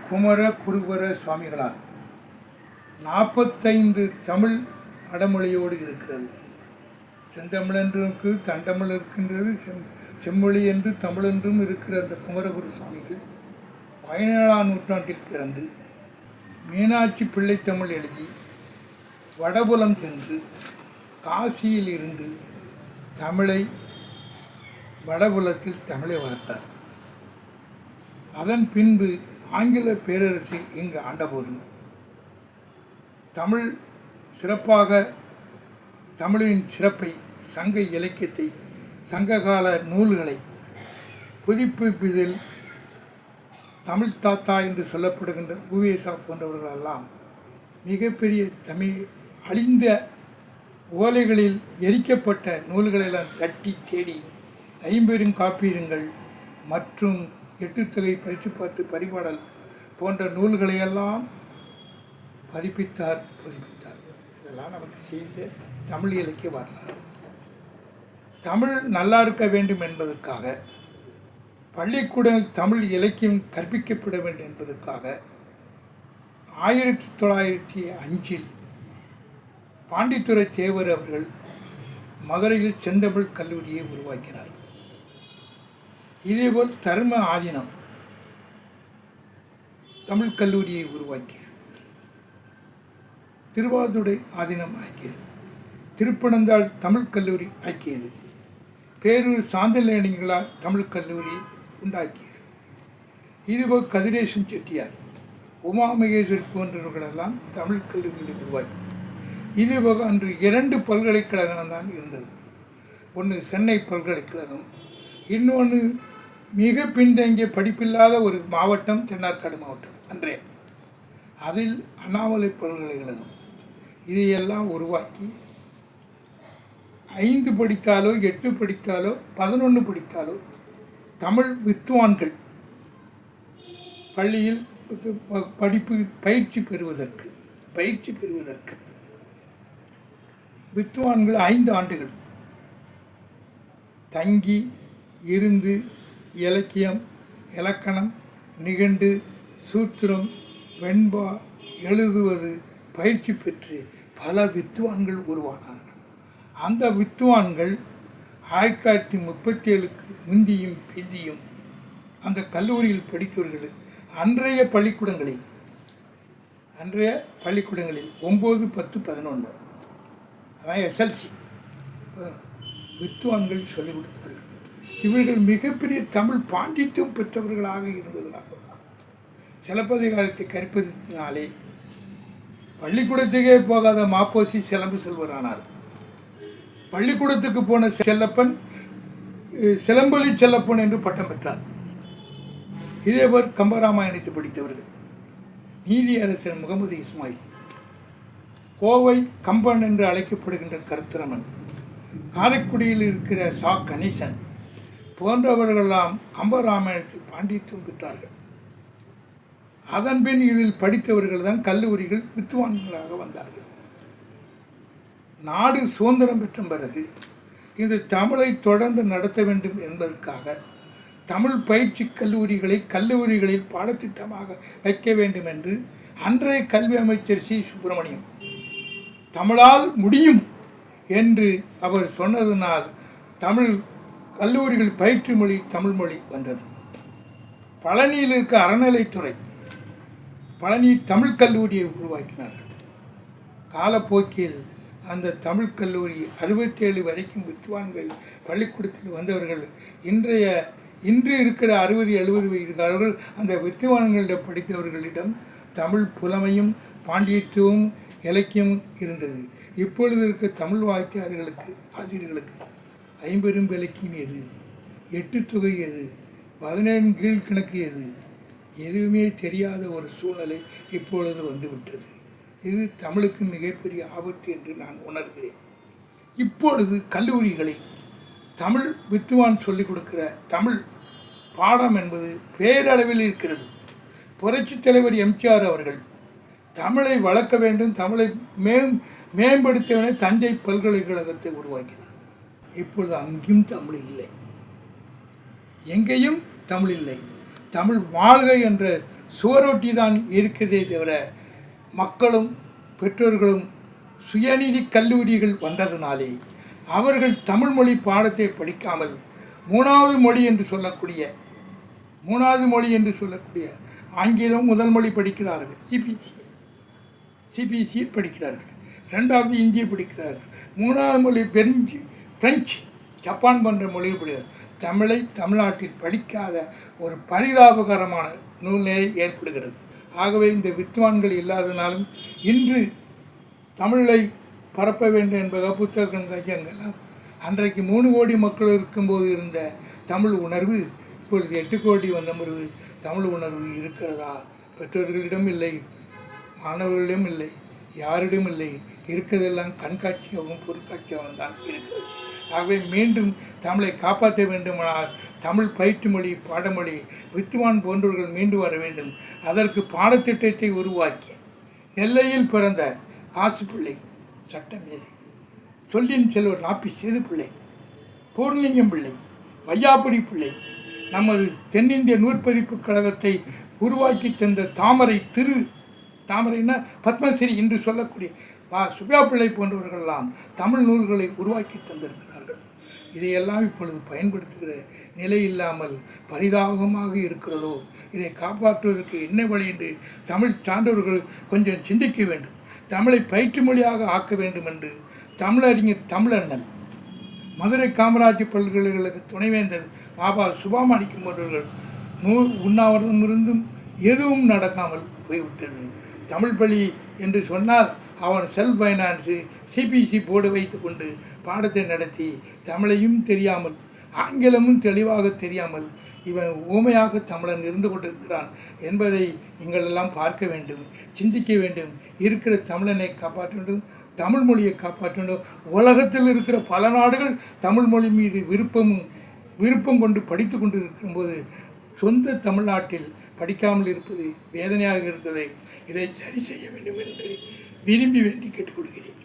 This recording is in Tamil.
குமர குருபர சுவாமிகளால் 45 தமிழ் அடமொழியோடு இருக்கிறது. செந்தமிழென்றுக்கு தண்டமிழ் இருக்கின்றது, செம்மொழி என்று தமிழென்றும் இருக்கிற அந்த குமரகுரு சுவாமிகள் 17ஆம் நூற்றாண்டில் பிறந்து மீனாட்சி பிள்ளைத்தமிழ் எழுதி வடபுலம் சென்று காசியில் இருந்து தமிழை வடபுலத்தில் தமிழை வளர்த்தார். அதன் பின்பு ஆங்கில பேரரசு இங்கு ஆண்டபோது தமிழ் சிறப்பாக தமிழின் சிறப்பை, சங்க இலக்கியத்தை, சங்ககால நூல்களை புதுப்பிப்பதில் தமிழ் தாத்தா என்று சொல்லப்படுகின்ற உவேசா போன்றவர்களெல்லாம் மிகப்பெரிய தமிழ் அழிந்த ஓலைகளில் எரிக்கப்பட்ட நூல்களெல்லாம் தட்டி தேடி 50 காப்பீடுங்கள் மற்றும் 8 தொகை பயிற்சி பார்த்து பரிபாடல் போன்ற நூல்களையெல்லாம் புதுப்பித்தார். இதெல்லாம் நமக்கு செய்த தமிழ் இலக்கிய வரலாறு. தமிழ் நல்லா இருக்க வேண்டும் என்பதற்காக, பள்ளிக்கூடங்களில் தமிழ் இலக்கியம் கற்பிக்கப்பட வேண்டும் என்பதற்காக 1905 பாண்டித்துரை தேவர் அவர்கள் மதுரையில் செந்தமிழ் கல்லூரியை உருவாக்கினார். இதேபோல் தர்ம ஆதீனம் தமிழ் கல்லூரியை உருவாக்கியது. திருவாதுடை ஆதீனம் ஆக்கியது. திருப்பனந்தாள் தமிழ் கல்லூரி ஆக்கியது. பேரூர் சாந்தலேணிகளார் தமிழ் கல்லூரி உண்டாக்கியது. இதுபோல் கதிரேசன் செட்டியார், உமாமகேஸ்வரி போன்றவர்களெல்லாம் தமிழ் கல்லூரிகளை உருவாக்கியது. இதுபோக அன்று 2 பல்கலைக்கழகம் தான் இருந்தது. ஒன்று சென்னை பல்கலைக்கழகம், இன்னொன்று மிக பின்தங்கிய படிப்பில்லாத ஒரு மாவட்டம் தென்னார்காடு மாவட்டம் அன்றே. அதில் அண்ணாமலை பல்கலைக்கழகம். இதையெல்லாம் உருவாக்கி 5 படித்தாலோ 8 படித்தாலோ 11 படித்தாலோ தமிழ் வித்வான்கள் பள்ளியில் பயிற்சி பெறுவதற்கு வித்வான்கள் 5 ஆண்டுகள் தங்கி இருந்து இலக்கியம், இலக்கணம், நிகண்டு, சூத்திரம், வெண்பா எழுதுவது பயிற்சி பெற்று பல வித்வான்கள் உருவானார்கள். அந்த வித்வான்கள் 1937க்கு முந்தியும் பிந்தியும் அந்த கல்லூரியில் படித்தவர்கள் அன்றைய பள்ளிக்கூடங்களில் 9, 10, 11 அதான் எஸ்எல்சி வித்வான்கள் சொல்லிக் கொடுத்தார்கள். இவர்கள் மிகப்பெரிய தமிழ் பாண்டித்யம் பெற்றவர்களாக இருந்ததுனால சிலப்பதிகாரத்தை கற்பதினாலே பள்ளிக்கூடத்துக்கே போகாத மாப்போசி சிலம்பு செல்வரானார். பள்ளிக்கூடத்துக்கு போன செல்லப்பன் சிலம்பொலி செல்லப்பன் என்று பட்டம் பெற்றார். இதேபோல் கம்பராமாயணத்தை படித்தவர்கள் நீதியரசர் முகமது இஸ்மாயில், கோவை கம்பன் என்று அழைக்கப்படுகின்ற கருத்திரமன், காரைக்குடியில் இருக்கிற சா கணேசன் போன்றவர்களெல்லாம் கம்பராமாயணத்தில் பாண்டித்யம் பெற்றார்கள். அதன்பின் இதில் படித்தவர்கள் தான் கல்லூரிகள் வித்வான்களாக வந்தார்கள். நாடு சுதந்திரம் பெற்ற பிறகு இந்த தமிழை தொடர்ந்து நடத்த வேண்டும் என்பதற்காக தமிழ் பயிற்சி கல்லூரிகளில் பாடத்திட்டமாக வைக்க வேண்டும் என்று அன்றைய கல்வி அமைச்சர் சி. சுப்பிரமணியம் தமிழால் முடியும் என்று அவர் சொன்னதனால் தமிழ் கல்லூரிகள் பயிற்று மொழி தமிழ் மொழி வந்தது. பழனியில் இருக்க அறநிலைத்துறை பழனி தமிழ் கல்லூரியை உருவாக்கினார்கள். காலப்போக்கில் அந்த தமிழ் கல்லூரி 67 வரைக்கும் வித்வான்கள் பள்ளிக்கூடத்தில் வந்தவர்கள் இன்று இருக்கிற 60-70 வயதுக்காரர்கள் அந்த வித்வான்களிடம் படித்தவர்களிடம் தமிழ் புலமையும் பாண்டியத்துவம் இலக்கியமும் இருந்தது. இப்பொழுது இருக்க தமிழ் வாத்தியார்களுக்கு, ஆசிரியர்களுக்கு 50 இலக்கியம் எது, 8 தொகை எது, 17 கீழ்கணக்கு எது, எதுவுமே தெரியாத ஒரு சூழ்நிலை இப்பொழுது வந்துவிட்டது. இது தமிழுக்கு மிகப்பெரிய ஆபத்து என்று நான் உணர்கிறேன். இப்பொழுது கல்லூரிகளில் தமிழ் வித்வான் சொல்லிக் கொடுக்கிற தமிழ் பாடம் என்பது பேரளவில் இருக்கிறது. புரட்சித் தலைவர் எம்ஜிஆர் அவர்கள் தமிழை வளர்க்க வேண்டும், தமிழை மேம்படுத்த வேண்டும், தஞ்சை பல்கலைக்கழகத்தை உருவாக்கினார். இப்பொழுது அங்கேயும் தமிழ் இல்லை, எங்கேயும் தமிழ் இல்லை. தமிழ் வாழ்க என்ற சுவரொட்டி தான் இருக்கிறதே தவிர மக்களும் பெற்றோர்களும் சுயநிதி கல்லூரிகள் வந்ததினாலே அவர்கள் தமிழ் மொழி பாடத்தை படிக்காமல் மூணாவது மொழி என்று சொல்லக்கூடிய ஆங்கிலம் முதல் மொழி படிக்கிறார்கள். சிபிஎஸ்சி படிக்கிறார்கள். ரெண்டாவது இந்தியை படிக்கிறார்கள். மூணாவது மொழி பிரெஞ்சு, ஜப்பான் போன்ற மொழியை படிக்கிறார். தமிழை தமிழ்நாட்டில் படிக்காத ஒரு பரிதாபகரமான சூழ்நிலை ஏற்படுகிறது. ஆகவே இந்த வித்வான்கள் இல்லாதனாலும் இன்று தமிழை பரப்ப வேண்டும் என்பதாக புத்தகங்கள் கையங்கெல்லாம் அன்றைக்கு 3 கோடி மக்கள் இருக்கும்போது இருந்த தமிழ் உணர்வு இப்பொழுது 8 கோடி வந்த பிறகு தமிழ் உணர்வு இருக்கிறதா? பெற்றோர்களிடம் இல்லை, மாணவர்களிடம் இல்லை, யாரிடம் இல்லை. இருக்கிறதெல்லாம் கண்காட்சியாகவும் பொருட்காட்சியாகவும் தான் இருக்கிறது. ஆகவே மீண்டும் தமிழை காப்பாற்ற வேண்டுமானால் தமிழ் பயிற்று மொழி, பாடமொழி, வித்துவான் போன்றவர்கள் மீண்டும் வர வேண்டும். அதற்கு பாடத்திட்டத்தை உருவாக்கி நெல்லையில் பிறந்த காசு பிள்ளை, சட்டமேலை, சொல்லின் செல்வர் நாப்பி சேது பிள்ளை, பூர்ணிங்கம் பிள்ளை, வையாபுரி பிள்ளை, நமது தென்னிந்திய நூற்பதிப்பு கழகத்தை உருவாக்கி தந்த தாமரைன்னா பத்மஸ்ரீ என்று சொல்லக்கூடிய சுபா பிள்ளை போன்றவர்களெல்லாம் தமிழ் நூல்களை உருவாக்கி தந்திருக்கிறார்கள். இதையெல்லாம் இப்பொழுது பயன்படுத்துகிற நிலை இல்லாமல் பரிதாபமாக இருக்கிறதோ, இதை காப்பாற்றுவதற்கு என்ன வழி என்று தமிழ் சான்றவர்கள் கொஞ்சம் சிந்திக்க வேண்டும். தமிழை பயிற்று மொழியாக ஆக்க வேண்டும் என்று தமிழறிஞர் தமிழண்ணல், மதுரை காமராஜ் பல்கலைக்கழக துணைவேந்தர் பாபா சுபாமாணிக்கம் போன்றவர்கள் உண்ணாவிரதம் இருந்தும் எதுவும் நடக்காமல் போய்விட்டது. தமிழ் பள்ளி என்று சொன்னால் அவன் செல்ஃப் ஃபைனான்ஸு சிபிஎஸ்சி போர்டு வைத்து கொண்டு பாடத்தை நடத்தி தமிழையும் தெரியாமல் ஆங்கிலமும் தெளிவாக தெரியாமல் இவன் ஊமையாக தமிழன் இருந்து கொண்டிருக்கிறான் என்பதை நீங்கள் எல்லாம் பார்க்க வேண்டும், சிந்திக்க வேண்டும். இருக்கிற தமிழனை காப்பாற்ற வேண்டும், தமிழ் மொழியை காப்பாற்ற வேண்டும். உலகத்தில் இருக்கிற பல நாடுகள் தமிழ் மொழி மீது விருப்பம் கொண்டு படித்து கொண்டு இருக்கும்போது சொந்த தமிழ்நாட்டில் படிக்காமல் இருப்பது வேதனையாக இருக்கிறது. இதை சரி செய்ய வேண்டும் என்று விரும்பி வேண்டி கேட்டுக்கொள்கிறேன்.